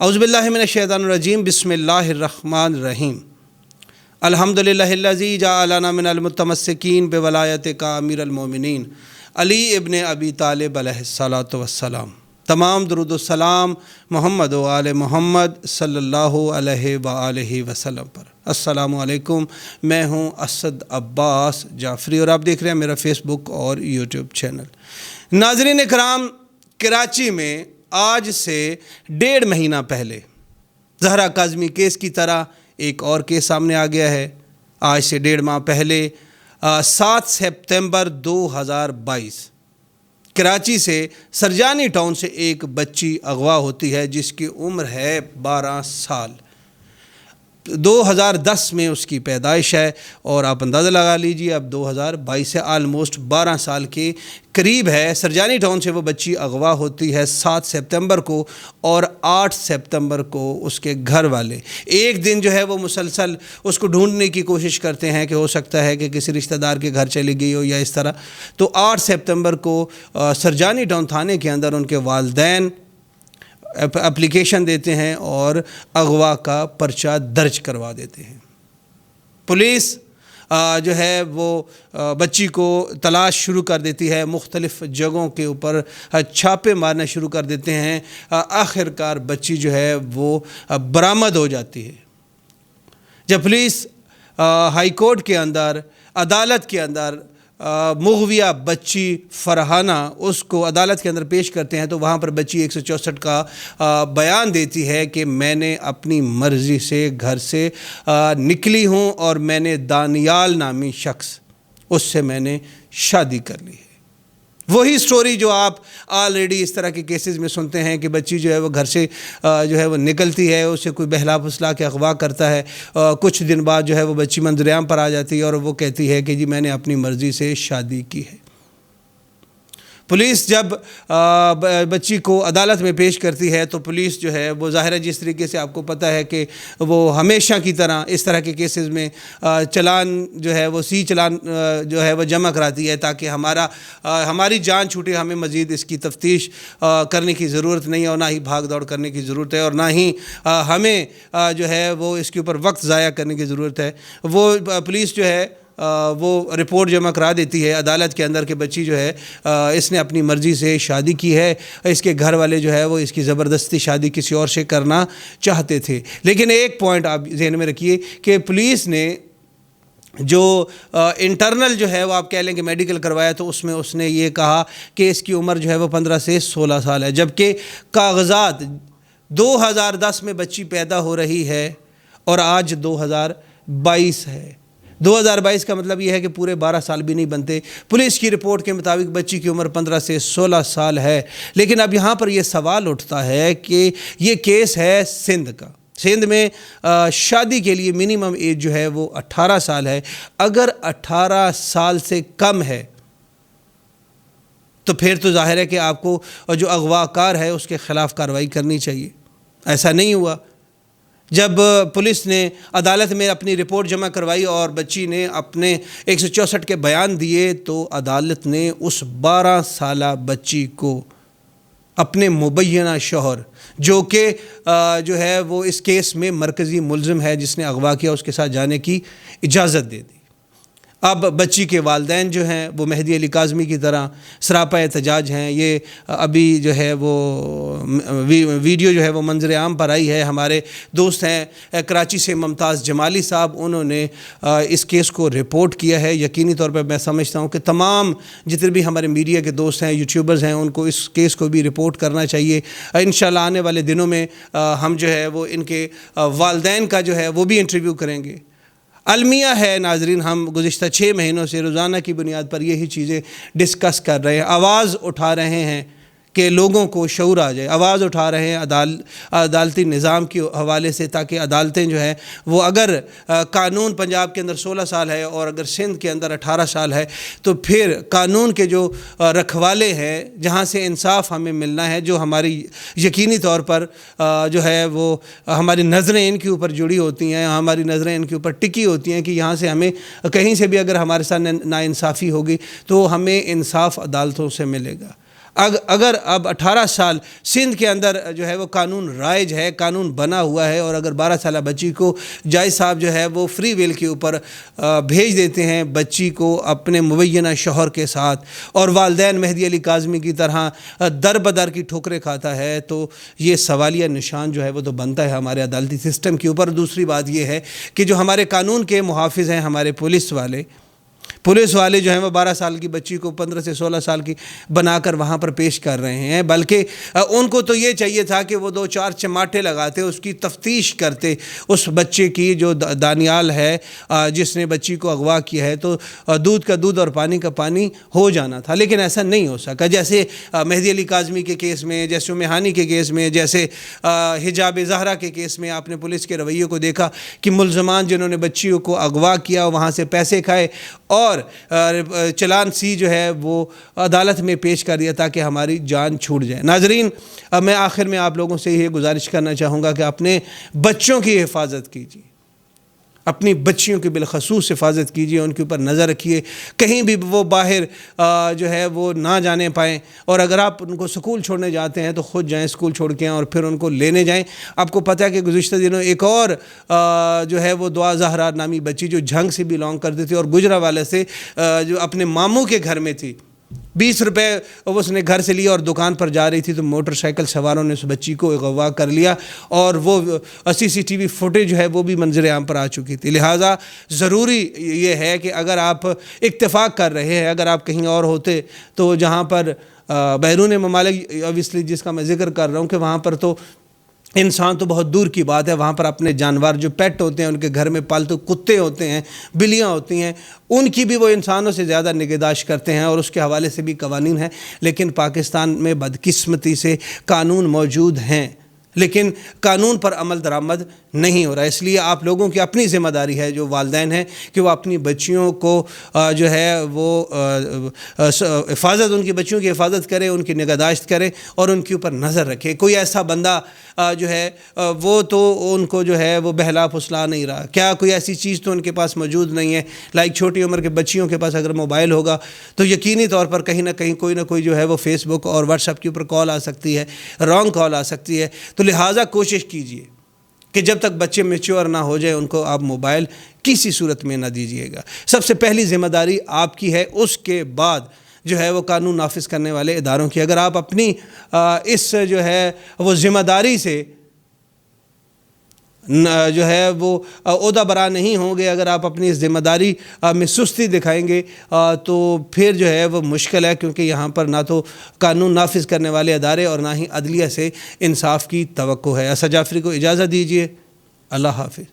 اعوذ باللہ من الشیطان الرجیم بسم اللہ الرحمن الرحیم الحمدللہ الذی جعلنا من المتمسکین بولایتک امیر المومنین علی ابن ابی طالب علیہ الصلاۃ والسلام۔ تمام درود و سلام محمد و آل محمد صلی اللہ علیہ وآلہ وسلم پر۔ السلام علیکم، میں ہوں اسد عباس جعفری اور آپ دیکھ رہے ہیں میرا فیس بک اور یوٹیوب چینل۔ ناظرین اکرام، کراچی میں آج سے 1.5 مہینہ پہلے زہرا کاظمی کیس کی طرح ایک اور کیس سامنے آ گیا ہے۔ آج سے 1.5 ماہ پہلے 7 سپتمبر 2022 کراچی سے سرجانی ٹاؤن سے ایک بچی اغوا ہوتی ہے جس کی عمر ہے 12 سال۔ 2010 میں اس کی پیدائش ہے اور آپ اندازہ لگا لیجئے اب 2022 سے آلموسٹ 12 سال کے قریب ہے۔ سرجانی ٹاؤن سے وہ بچی اغوا ہوتی ہے 7 سپتمبر کو اور 8 سپتمبر کو اس کے گھر والے ایک دن جو ہے وہ مسلسل اس کو ڈھونڈنے کی کوشش کرتے ہیں کہ ہو سکتا ہے کہ کسی رشتہ دار کے گھر چلی گئی ہو یا اس طرح۔ تو 8 سپتمبر کو سرجانی ٹاؤن تھانے کے اندر ان کے والدین اپلیکیشن دیتے ہیں اور اغوا کا پرچہ درج کروا دیتے ہیں۔ پولیس جو ہے وہ بچی کو تلاش شروع کر دیتی ہے، مختلف جگہوں کے اوپر چھاپے مارنا شروع کر دیتے ہیں۔ آخرکار بچی جو ہے وہ برآمد ہو جاتی ہے۔ جب پولیس ہائی کورٹ کے اندر، عدالت کے اندر مغویہ بچی فرحانہ اس کو عدالت کے اندر پیش کرتے ہیں تو وہاں پر بچی 164 کا بیان دیتی ہے کہ میں نے اپنی مرضی سے گھر سے نکلی ہوں اور میں نے دانیال نامی شخص اس سے میں نے شادی کر لی ہے۔ وہی سٹوری جو آپ آلریڈی اس طرح کے کیسز میں سنتے ہیں کہ بچی جو ہے وہ گھر سے جو ہے وہ نکلتی ہے، اسے کوئی بہلا پھسلا کے اغوا کرتا ہے، کچھ دن بعد جو ہے وہ بچی منظر عام پر آ جاتی ہے اور وہ کہتی ہے کہ جی میں نے اپنی مرضی سے شادی کی ہے۔ پولیس جب بچی کو عدالت میں پیش کرتی ہے تو پولیس جو ہے وہ ظاہر ہے جس طریقے سے آپ کو پتہ ہے کہ وہ ہمیشہ کی طرح اس طرح کے کیسز میں چلان جو ہے وہ چلان جو ہے وہ جمع کراتی ہے تاکہ ہماری جان چھوٹے، ہمیں مزید اس کی تفتیش کرنے کی ضرورت نہیں ہے اور نہ ہی بھاگ دوڑ کرنے کی ضرورت ہے اور نہ ہی ہمیں جو ہے وہ اس کے اوپر وقت ضائع کرنے کی ضرورت ہے۔ وہ پولیس جو ہے وہ رپورٹ جمع کرا دیتی ہے عدالت کے اندر کہ بچی جو ہے اس نے اپنی مرضی سے شادی کی ہے، اس کے گھر والے جو ہے وہ اس کی زبردستی شادی کسی اور سے کرنا چاہتے تھے۔ لیکن ایک پوائنٹ آپ ذہن میں رکھیے کہ پولیس نے جو انٹرنل جو ہے وہ آپ کہہ لیں کہ میڈیکل کروایا تو اس میں اس نے یہ کہا کہ اس کی عمر جو ہے وہ 15 سے 16 سال ہے، جبکہ کاغذات 2010 میں بچی پیدا ہو رہی ہے اور آج 2022 ہے۔ 2022 کا مطلب یہ ہے کہ پورے 12 سال بھی نہیں بنتے۔ پولیس کی رپورٹ کے مطابق بچی کی عمر 15 سے 16 سال ہے۔ لیکن اب یہاں پر یہ سوال اٹھتا ہے کہ یہ کیس ہے سندھ کا۔ سندھ میں شادی کے لیے منیمم ایج جو ہے وہ 18 سال ہے۔ اگر 18 سال سے کم ہے تو پھر تو ظاہر ہے کہ آپ کو جو اغوا کار ہے اس کے خلاف کارروائی کرنی چاہیے۔ ایسا نہیں ہوا۔ جب پولیس نے عدالت میں اپنی رپورٹ جمع کروائی اور بچی نے اپنے 164 کے بیان دیے تو عدالت نے اس 12 سالہ بچی کو اپنے مبینہ شوہر جو کہ جو ہے وہ اس کیس میں مرکزی ملزم ہے جس نے اغوا کیا اس کے ساتھ جانے کی اجازت دے دی۔ اب بچی کے والدین جو ہیں وہ مہدی علی کاظمی کی طرح سراپا احتجاج ہیں۔ یہ ابھی جو ہے وہ ویڈیو جو ہے وہ منظر عام پر آئی ہے۔ ہمارے دوست ہیں کراچی سے ممتاز جمالی صاحب، انہوں نے اس کیس کو رپورٹ کیا ہے۔ یقینی طور پر میں سمجھتا ہوں کہ تمام جتنے بھی ہمارے میڈیا کے دوست ہیں، یوٹیوبرز ہیں، ان کو اس کیس کو بھی رپورٹ کرنا چاہیے۔ انشاءاللہ آنے والے دنوں میں ہم جو ہے وہ ان کے والدین کا جو ہے وہ بھی انٹرویو کریں گے۔ المیہ ہے ناظرین، ہم گزشتہ 6 مہینوں سے روزانہ کی بنیاد پر یہی چیزیں ڈسکس کر رہے ہیں، آواز اٹھا رہے ہیں کہ لوگوں کو شعور آ جائے، آواز اٹھا رہے ہیں عدالتی نظام کے حوالے سے تاکہ عدالتیں جو ہیں وہ اگر قانون پنجاب کے اندر 16 سال ہے اور اگر سندھ کے اندر 18 سال ہے تو پھر قانون کے جو رکھوالے ہیں جہاں سے انصاف ہمیں ملنا ہے، جو ہماری یقینی طور پر جو ہے وہ ہماری نظریں ان کے اوپر جڑی ہوتی ہیں، ہماری نظریں ان کے اوپر ٹکی ہوتی ہیں کہ یہاں سے ہمیں کہیں سے بھی اگر ہمارے ساتھ ناانصافی ہوگی تو ہمیں انصاف عدالتوں سے ملے گا۔ اگر اب 18 سال سندھ کے اندر جو ہے وہ قانون رائج ہے، قانون بنا ہوا ہے، اور اگر 12 سالہ بچی کو جائز صاحب جو ہے وہ فری ویل کے اوپر بھیج دیتے ہیں بچی کو اپنے مبینہ شوہر کے ساتھ، اور والدین مہدی علی کاظمی کی طرح در بدر کی ٹھوکریں کھاتا ہے، تو یہ سوالیہ نشان جو ہے وہ تو بنتا ہے ہمارے عدالتی سسٹم کے اوپر۔ دوسری بات یہ ہے کہ جو ہمارے قانون کے محافظ ہیں، ہمارے پولیس والے جو ہیں وہ 12 سال کی بچی کو 15 سے 16 سال کی بنا کر وہاں پر پیش کر رہے ہیں، بلکہ ان کو تو یہ چاہیے تھا کہ وہ 2-4 چماٹے لگاتے، اس کی تفتیش کرتے، اس بچے کی جو دانیال ہے جس نے بچی کو اغوا کیا ہے، تو دودھ کا دودھ اور پانی کا پانی ہو جانا تھا، لیکن ایسا نہیں ہو سکا۔ جیسے مہدی علی کاظمی کے کیس میں، جیسے ام ہانی کے کیس میں، جیسے حجاب زہرا کے کیس میں آپ نے پولیس کے رویے کو دیکھا کہ ملزمان جنہوں نے بچیوں کو اغوا کیا وہاں سے پیسے کھائے اور چلان سی جو ہے وہ عدالت میں پیش کر دیا تاکہ ہماری جان چھوٹ جائے۔ ناظرین، اب میں آخر میں آپ لوگوں سے یہ گزارش کرنا چاہوں گا کہ اپنے بچوں کی حفاظت کیجیے، اپنی بچیوں کی بالخصوص حفاظت کیجیے، ان کے اوپر نظر رکھیے، کہیں بھی وہ باہر جو ہے وہ نہ جانے پائیں، اور اگر آپ ان کو سکول چھوڑنے جاتے ہیں تو خود جائیں، سکول چھوڑ کے آئیں اور پھر ان کو لینے جائیں۔ آپ کو پتہ ہے کہ گزشتہ دنوں ایک اور جو ہے وہ دعا زہرا نامی بچی جو جھنگ سے بلانگ کرتی تھی اور گجرانوالہ سے جو اپنے ماموں کے گھر میں تھی، 20 روپے اس نے گھر سے لیا اور دکان پر جا رہی تھی تو موٹر سائیکل سواروں نے اس بچی کو اغوا کر لیا، اور وہ CCTV فوٹیج جو ہے وہ بھی منظر عام پر آ چکی تھی۔ لہٰذا ضروری یہ ہے کہ اگر آپ اتفاق کر رہے ہیں، اگر آپ کہیں اور ہوتے تو جہاں پر بیرون ممالک اوبیسلی جس کا میں ذکر کر رہا ہوں کہ وہاں پر تو انسان تو بہت دور کی بات ہے، وہاں پر اپنے جانور جو پیٹ ہوتے ہیں، ان کے گھر میں پالتو کتے ہوتے ہیں، بلیاں ہوتی ہیں، ان کی بھی وہ انسانوں سے زیادہ نگہداشت کرتے ہیں، اور اس کے حوالے سے بھی قوانین ہیں۔ لیکن پاکستان میں بدقسمتی سے قانون موجود ہیں لیکن قانون پر عمل درآمد نہیں ہو رہا، اس لیے آپ لوگوں کی اپنی ذمہ داری ہے جو والدین ہیں کہ وہ اپنی بچیوں کو جو ہے وہ ان کی بچیوں کی حفاظت کریں، ان کی نگہداشت کریں اور ان کے اوپر نظر رکھے۔ کوئی ایسا بندہ جو ہے وہ تو ان کو جو ہے وہ بہلا پھسلا نہیں رہا، کیا کوئی ایسی چیز تو ان کے پاس موجود نہیں ہے؟ چھوٹی عمر کے بچیوں کے پاس اگر موبائل ہوگا تو یقینی طور پر کہیں نہ کہیں کوئی نہ کوئی جو ہے وہ فیس بک اور واٹس ایپ کے اوپر کال آ سکتی ہے، رانگ کال آ سکتی ہے۔ تو لہٰذا کوشش کیجئے کہ جب تک بچے میچور نہ ہو جائے ان کو آپ موبائل کسی صورت میں نہ دیجیے گا۔ سب سے پہلی ذمہ داری آپ کی ہے، اس کے بعد جو ہے وہ قانون نافذ کرنے والے اداروں کی۔ اگر آپ اپنی اس جو ہے وہ ذمہ داری سے جو ہے وہ عہدہ برا نہیں ہوں گے، اگر آپ اپنی اس ذمہ داری میں سستی دکھائیں گے تو پھر جو ہے وہ مشکل ہے، کیونکہ یہاں پر نہ تو قانون نافذ کرنے والے ادارے اور نہ ہی عدلیہ سے انصاف کی توقع ہے۔ اسد جعفری کو اجازت دیجیے، اللہ حافظ۔